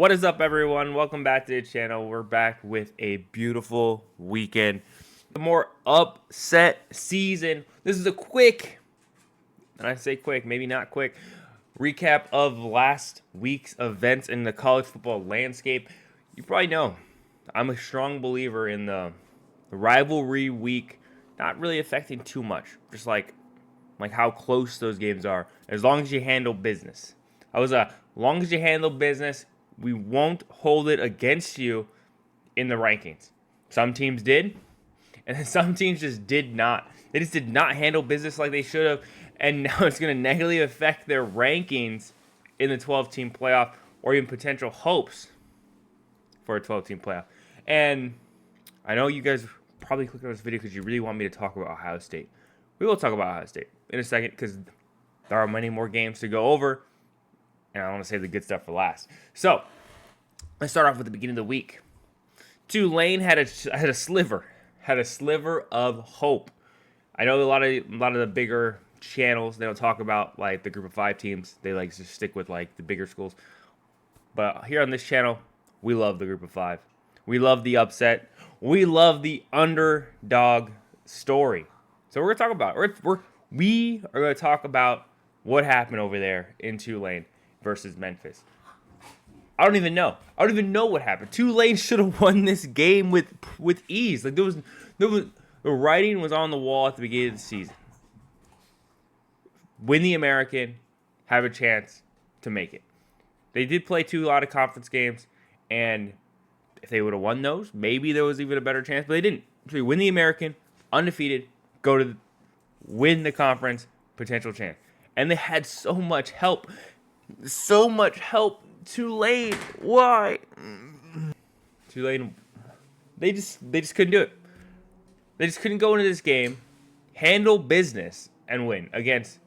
What is up, everyone? Welcome back to the channel. We're back with a beautiful weekend. A more upset season. This is a quick, and I say quick, maybe not quick, recap of last week's events in the college football landscape. You probably know I'm a strong believer in the rivalry week not really affecting too much. Just like how close those games are. As long as you handle business. Long as you handle business, we won't hold it against you in the rankings. Some teams did, and then some teams just did not. They just did not handle business like they should have, and now it's going to negatively affect their rankings in the 12-team playoff or even potential hopes for a 12-team playoff. And I know you guys probably clicked on this video because you really want me to talk about Ohio State. We will talk about Ohio State in a second because there are many more games to go over, and I want to save the good stuff for last. So let's start off with the beginning of the week. Tulane had a sliver of hope. I know a lot of the bigger channels, they don't talk about like the group of 5 teams. They like to stick with like the bigger schools. But here on this channel, we love the group of 5. We love the upset. We love the underdog story. So we're gonna talk about we are gonna talk about what happened over there in Tulane versus Memphis. I don't even know. I don't even know what happened. Tulane should have won this game with ease. Like the writing was on the wall at the beginning of the season. Win the American, have a chance to make it. They did play 2 out of conference games, and if they would have won those, maybe there was even a better chance. But they didn't. So they win the American, undefeated, win the conference, potential chance. And they had so much help. Tulane, why? Tulane, they just couldn't do it. They just couldn't go into this game, handle business, and win against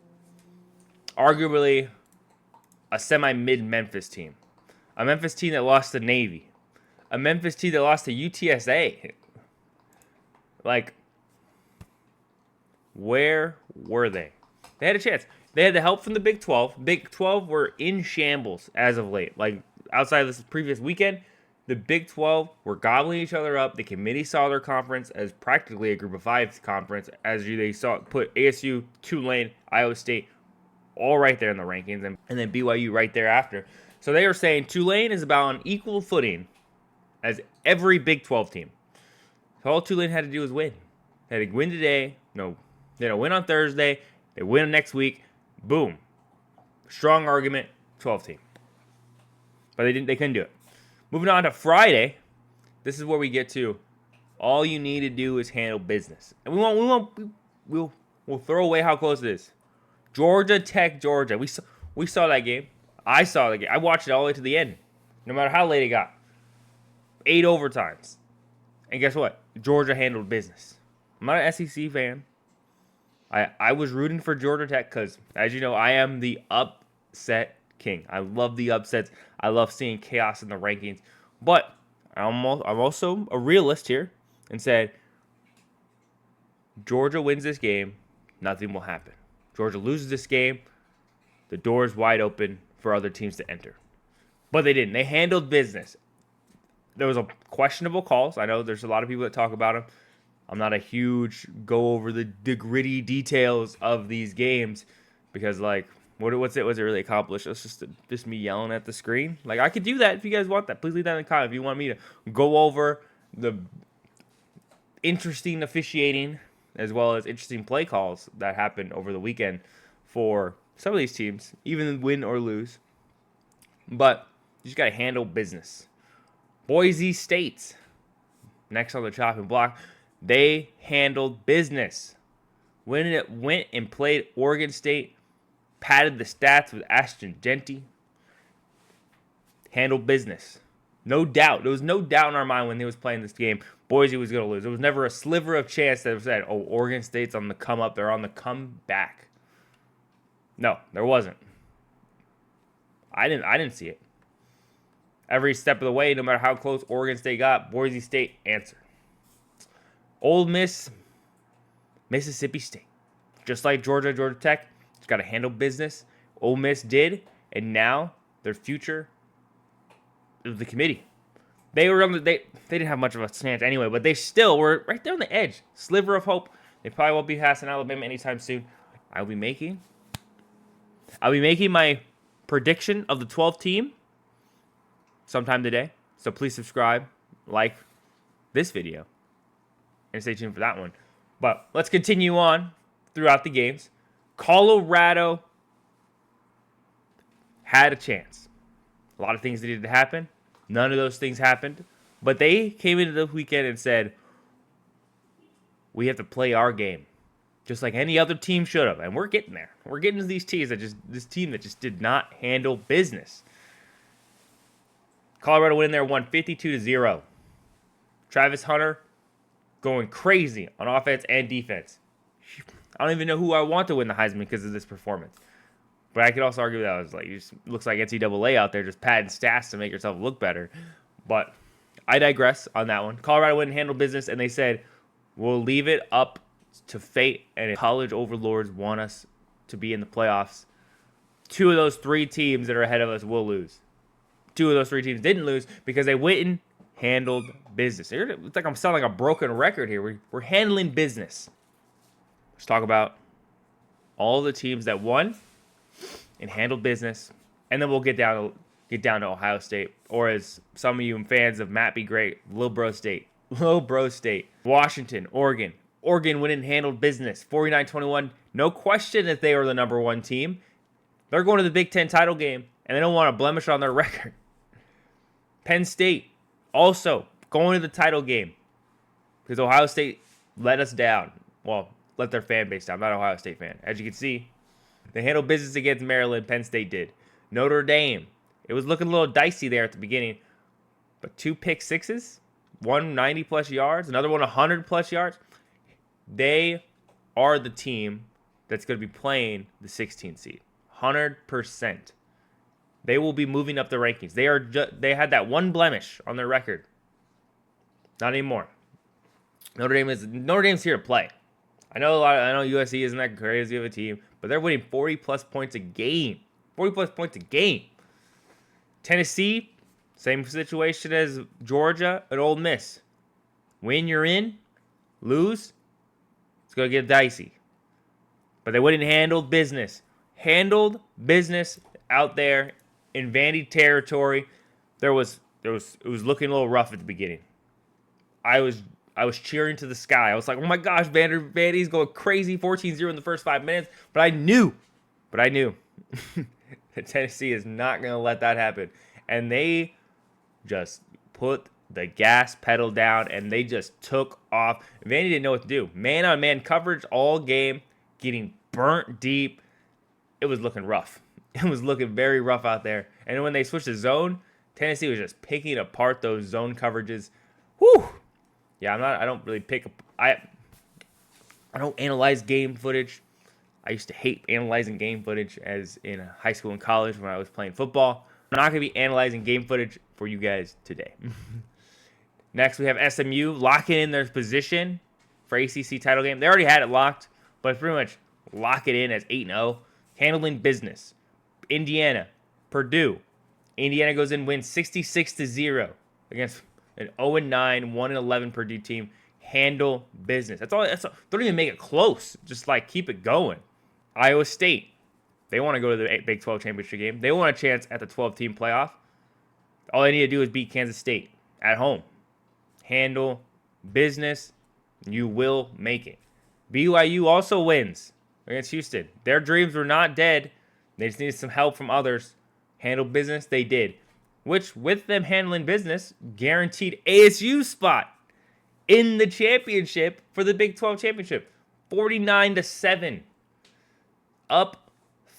arguably a semi-mid Memphis team. A Memphis team that lost to Navy. A Memphis team that lost to UTSA. Like, where were they? They had a chance. They had the help from the Big 12. Big 12 were in shambles as of late. Like, outside of this previous weekend, the Big 12 were gobbling each other up. The committee saw their conference as practically a group of 5 conference, as they saw put ASU, Tulane, Iowa State all right there in the rankings, and then BYU right there after. So they were saying Tulane is about on equal footing as every Big 12 team. So all Tulane had to do was win. They had to win today. No, they don't win on Thursday. They win next week. Boom. Strong argument, 12 team. But they couldn't do it. Moving on to Friday, this is where we get to all you need to do is handle business. And we'll throw away how close it is. Georgia Tech, Georgia. We saw that game. I saw the game. I watched it all the way to the end. No matter how late it got. 8 overtimes. And guess what? Georgia handled business. I'm not an SEC fan. I was rooting for Georgia Tech because, as you know, I am the upset king. I love the upsets. I love seeing chaos in the rankings. But I'm also a realist here and said, Georgia wins this game, nothing will happen. Georgia loses this game, the door is wide open for other teams to enter. But they didn't. They handled business. There was a questionable calls. I know there's a lot of people that talk about them. I'm not a huge go over the gritty details of these games because, like, what's it really accomplished? It's just me yelling at the screen. Like, I could do that if you guys want that. Please leave that in the comment if you want me to go over the interesting officiating as well as interesting play calls that happened over the weekend for some of these teams, even win or lose. But you just got to handle business. Boise State, next on the chopping block. They handled business. When it went and played Oregon State, padded the stats with Ashton Genty, handled business. No doubt. There was no doubt in our mind when they was playing this game, Boise was going to lose. There was never a sliver of chance that said, oh, Oregon State's on the come up. They're on the comeback. No, there wasn't. I didn't see it. Every step of the way, no matter how close Oregon State got, Boise State answered. Ole Miss, Mississippi State. Just like Georgia Tech, it's got to handle business. Ole Miss did, and now their future the committee. They were they didn't have much of a chance anyway, but they still were right there on the edge. Sliver of hope. They probably won't be passing Alabama anytime soon. I'll be making my prediction of the 12th team sometime today. So please subscribe, like this video, and stay tuned for that one. But let's continue on throughout the games. Colorado had a chance. A lot of things needed to happen. None of those things happened. But they came into the weekend and said, we have to play our game. Just like any other team should have. And we're getting there. We're getting to these teams this team that just did not handle business. Colorado went in there, won 52-0. Travis Hunter going crazy on offense and defense. I don't even know who I want to win the Heisman because of this performance. But I could also argue that I was like, it just looks like NCAA out there just padding stats to make yourself look better. But I digress on that one. Colorado went and handled business, and they said, we'll leave it up to fate, and if college overlords want us to be in the playoffs, 2 of those 3 teams that are ahead of us will lose. 2 of those 3 teams didn't lose because they went and handled business. It's like I'm sounding like a broken record here. We're handling business. Let's talk about all the teams that won and handled business, and then we'll get down to Ohio State, or as some of you fans of Matt Be Great, Lil Bro State, Washington, Oregon. Oregon went and handled business, 49-21. No question that they were the number 1 team. They're going to the Big Ten title game, and they don't want a blemish on their record. Penn State also going to the title game because Ohio State let us down. Well, let their fan base down. I'm not an Ohio State fan. As you can see, they handled business against Maryland. Penn State did. Notre Dame, it was looking a little dicey there at the beginning, but 2 pick sixes, one 90-plus yards, another one 100-plus yards. They are the team that's going to be playing the 16th seed. 100%. They will be moving up the rankings. They had that one blemish on their record. Not anymore. Notre Dame's here to play. I know USC isn't that crazy of a team, but they're winning 40-plus points a game. 40-plus points a game. Tennessee, same situation as Georgia and Ole Miss. Win, you're in. Lose, it's going to get dicey. But they went and handled business. Handled business out there in Vandy territory. It was looking a little rough at the beginning. I was cheering to the sky. I was like, oh my gosh, Vandy's going crazy, 14-0 in the first 5 minutes. But I knew that Tennessee is not going to let that happen. And they just put the gas pedal down, and they just took off. Vandy didn't know what to do. Man-on-man coverage all game, getting burnt deep. It was looking rough. It was looking very rough out there. And when they switched to zone, Tennessee was just picking apart those zone coverages. Whew. Yeah, I don't really I don't analyze game footage. I used to hate analyzing game footage as in high school and college when I was playing football. I'm not going to be analyzing game footage for you guys today. Next, we have SMU locking in their position for ACC title game. They already had it locked, but pretty much lock it in as 8-0. Handling business. Indiana, Purdue. Indiana goes in, wins 66-0 against an 0-9, 1-11 Purdue team. Handle business. That's all. Don't even make it close. Just like keep it going. Iowa State. They want to go to the Big 12 championship game. They want a chance at the 12-team playoff. All they need to do is beat Kansas State at home. Handle business. You will make it. BYU also wins against Houston. Their dreams were not dead. They just needed some help from others. Handle business. They did. Which, with them handling business, guaranteed ASU spot in the championship for the Big 12 championship. 49-7. Up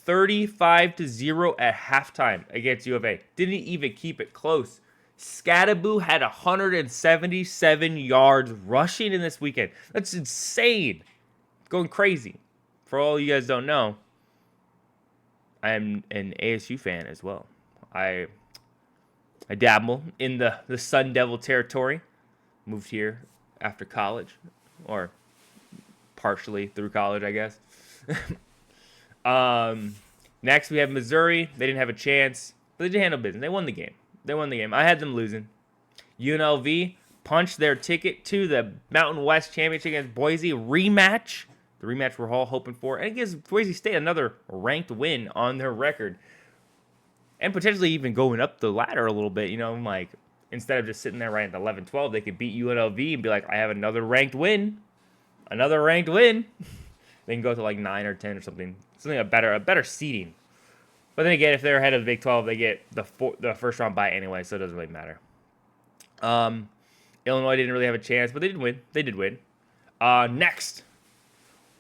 35-0 at halftime against U of A. Didn't even keep it close. Scattaboo had 177 yards rushing in this weekend. That's insane. Going crazy. For all you guys don't know, I am an ASU fan as well. I dabble in the Sun Devil territory. Moved here after college, or partially through college, I guess. Next, we have Missouri. They didn't have a chance, but they did handle business. They won the game. They won the game. I had them losing. UNLV punched their ticket to the Mountain West Championship against Boise rematch. The rematch we're all hoping for. And it gives Boise State another ranked win on their record. And potentially even going up the ladder a little bit. You know, like, instead of just sitting there right at 11-12, they could beat UNLV and be like, I have another ranked win. Another ranked win. They can go to like 9 or 10 or something. Something a better seeding. But then again, if they're ahead of the Big 12, they get the first round bye anyway, so it doesn't really matter. Illinois didn't really have a chance, but they did win. They did win. Next,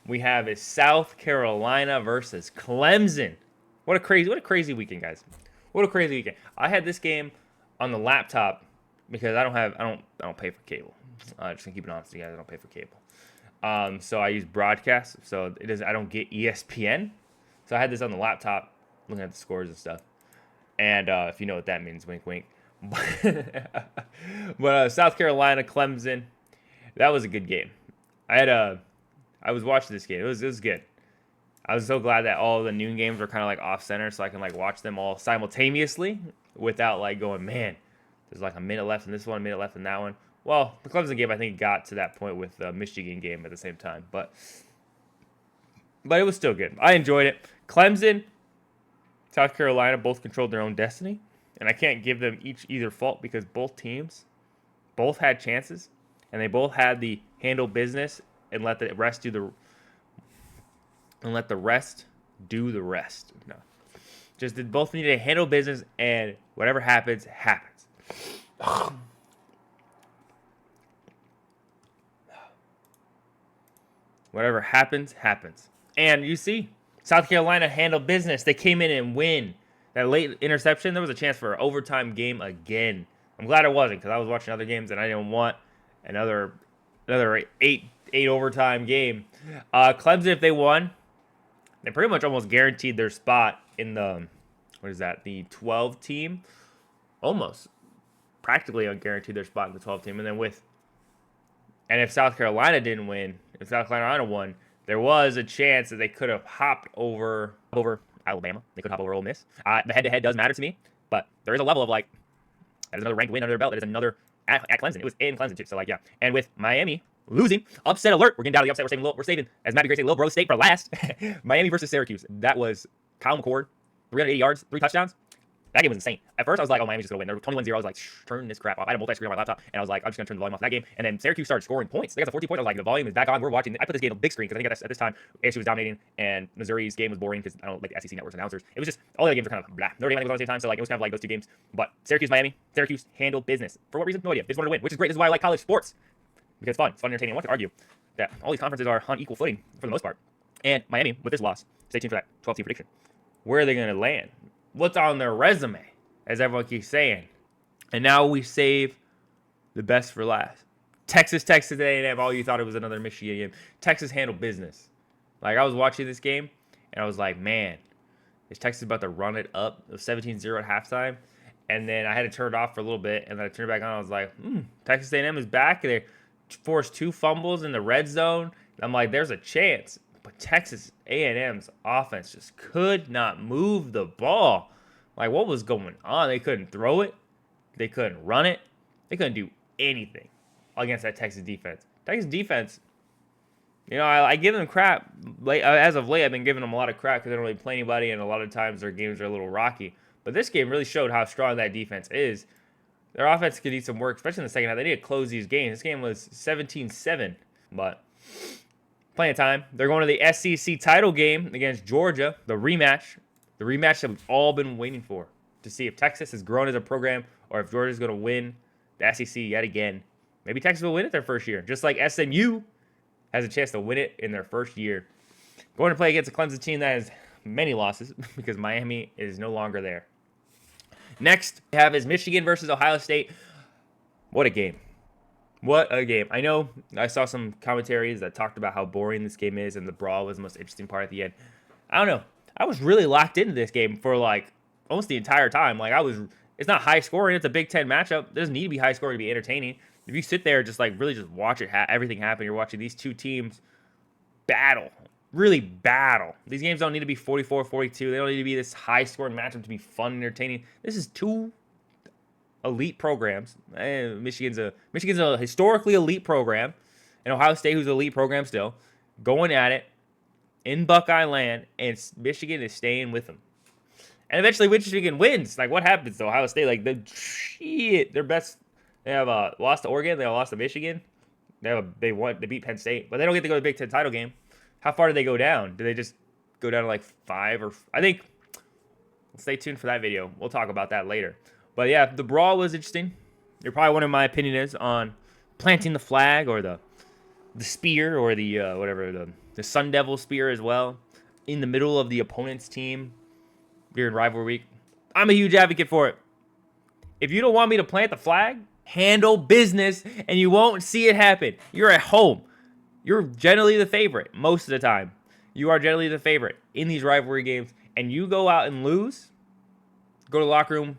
we have is South Carolina versus Clemson. What a crazy weekend, guys. What a crazy weekend. I had this game on the laptop because I don't pay for cable. Just gonna keep it honest with you guys, I don't pay for cable. So I use broadcast. So I don't get ESPN. So I had this on the laptop, looking at the scores and stuff. And if you know what that means, wink, wink. But South Carolina, Clemson, that was a good game. I was watching this game. It was good. I was so glad that all the noon games were kind of like off center, so I can like watch them all simultaneously without like going, man, there's like a minute left in this one, a minute left in that one. Well, the Clemson game I think got to that point with the Michigan game at the same time, but it was still good. I enjoyed it. Clemson, South Carolina both controlled their own destiny, and I can't give them either fault because both teams both had chances, and they both had the handle business and let the rest do the rest. No, just they both need to handle business, and whatever happens, happens. Whatever happens, happens. And you see, South Carolina handled business. They came in and win. That late interception, there was a chance for an overtime game again. I'm glad it wasn't because I was watching other games and I didn't want another eight overtime game. Clemson, if they won, they pretty much almost guaranteed their spot in the, the 12 team. Almost. Practically guaranteed their spot in the 12 team. And if South Carolina didn't win, if South Carolina won, there was a chance that they could have hopped over Alabama. They could hop over Ole Miss. The head-to-head does matter to me, but there is a level of like, that is another ranked win under their belt. That is another at Clemson. It was in Clemson too. So like, yeah. And with Miami losing, upset alert. We're getting down to the upset. We're saving, as Matthew Gray said, Little Bro State for last. Miami versus Syracuse. That was Kyle McCord, 380 yards, 3 touchdowns. That game was insane. At first, I was like, oh, Miami's just going to win. They were 21-0. I was like, turn this crap off. I had a multi-screen on my laptop, and I was like, I'm just going to turn the volume off that game. And then Syracuse started scoring points. They got the 14 points. I was like, the volume is back on. We're watching. I put this game on big screen because I think at this time, ASU was dominating, and Missouri's game was boring because I don't like the SEC network's announcers. It was just, all the other games were kind of blah. Notre Dame was on at the same time, so like, it was kind of like those two games. But Syracuse, Miami, Syracuse handled business. For what reason? No idea. They just wanted to win, which is great. This is why I like college sports. Because it's fun. It's fun and entertaining. I want to argue that all these conferences are on equal footing for the most part. And Miami, with this loss, stay tuned for that 12-team prediction. Where are they going to land? What's on their resume? As everyone keeps saying. And now we save the best for last. Texas A&M. Oh, you thought it was another Michigan game. Texas handled business. Like, I was watching this game, and I was like, man, is Texas about to run it up? It was 17-0 at halftime. And then I had to turn it off for a little bit, and then I turned it back on. I was like, Texas A&M is back. They forced 2 fumbles in the red zone. I'm like, there's a chance. But Texas A&M's offense just could not move the ball. Like, what was going on? They couldn't throw it. They couldn't run it. They couldn't do anything against that Texas defense. Texas defense, you know, I give them crap. As of late, I've been giving them a lot of crap because they don't really play anybody, and a lot of times their games are a little rocky. But this game really showed how strong that defense is. Their offense could need some work, especially in the second half. They need to close these games. This game was 17-7, but plenty of time. They're going to the SEC title game against Georgia, the rematch. The rematch that we've all been waiting for, to see if Texas has grown as a program or if Georgia's going to win the SEC yet again. Maybe Texas will win it their first year, just like SMU has a chance to win it in their first year. Going to play against a Clemson team that has many losses because Miami is no longer there. Next, we have is Michigan versus Ohio State. What a game. What a game. I know I saw some commentaries that talked about how boring this game is and the brawl was the most interesting part at the end. I don't know. I was really locked into this game for like almost the entire time. Like it's not high scoring. It's a Big Ten matchup. It doesn't need to be high scoring to be entertaining. If you sit there just like really just watch it, everything happen. You're watching these two teams battle, really battle. These games don't need to be 44-42. They don't need to be this high scoring matchup to be fun and entertaining. This is two elite programs. Michigan's a historically elite program, and Ohio State, who's an elite program still, going at it in Buckeye land, and Michigan is staying with them. And eventually, Michigan wins. Like, what happens to Ohio State? Like, their best. They have lost to Oregon. They lost to Michigan. They beat Penn State, but they don't get to go to the Big Ten title game. How far do they go down? Do they just go down to like 5 or? I think. Stay tuned for that video. We'll talk about that later. But yeah, the brawl was interesting. You're probably wondering my opinion is on planting the flag or the spear or the whatever the Sun Devil spear as well in the middle of the opponent's team during rivalry week. I'm a huge advocate for it. If you don't want me to plant the flag, handle business and you won't see it happen. You're at home. You're generally the favorite most of the time. You are generally the favorite in these rivalry games, and you go out and lose, go to the locker room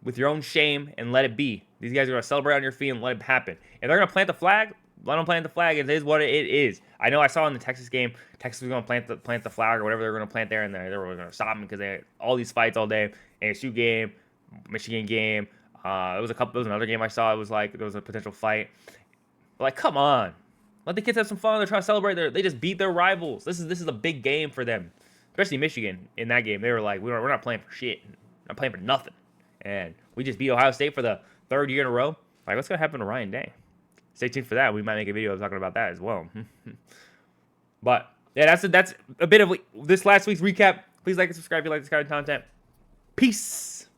with your own shame and let it be. These guys are going to celebrate on your feet and let it happen. If they're going to plant the flag, let them plant the flag. It is what it is. I know I saw in the Texas game, Texas was going to plant the flag or whatever they were going to plant there, and they were going to stop them because they had all these fights all day. ASU game, Michigan game. There was another game I saw. It was like there was a potential fight. But like, come on, let the kids have some fun. They're trying to celebrate. They just beat their rivals. This is a big game for them, especially Michigan. In that game, they were like, we're not playing for shit. We're not playing for nothing. And we just beat Ohio State for the 3rd year in a row. Like, what's gonna happen to Ryan Day? Stay tuned for that. We might make a video talking about that as well. But yeah, that's a bit of this last week's recap. Please like and subscribe if you like this kind of content. Peace.